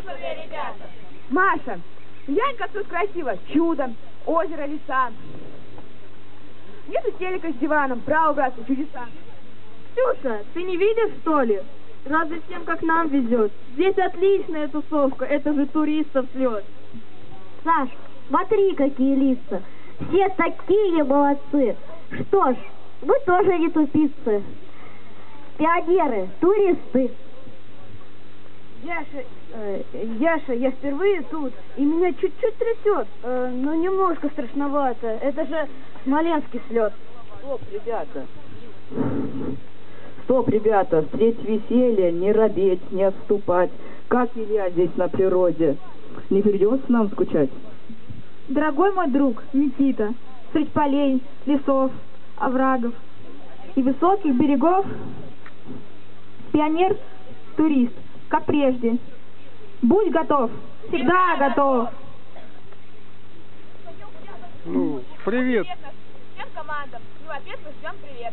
взрослые ребята. Маша, глянь, как тут красиво. Чудо, озеро, леса. Нету телека с диваном, право, братцы, чудеса. Ксюша, ты не видишь, что ли? Разве всем, как нам везет? Здесь отличная тусовка, это же туристов слет. Саш, смотри, какие лица. Все такие молодцы. Что ж, мы тоже не тупицы. Пионеры, туристы. Яша, я впервые тут, и меня чуть-чуть трясет, но немножко страшновато. Это же смоленский слет. Стоп, ребята, встреть веселье, не робеть, не отступать. Как Илья здесь на природе. Не придется нам скучать. Дорогой мой друг Никита, средь полей, лесов, оврагов и высоких берегов, пионер, турист, как прежде. Будь готов, всегда готов. Привет. Всем командам. Во-первых, всем привет.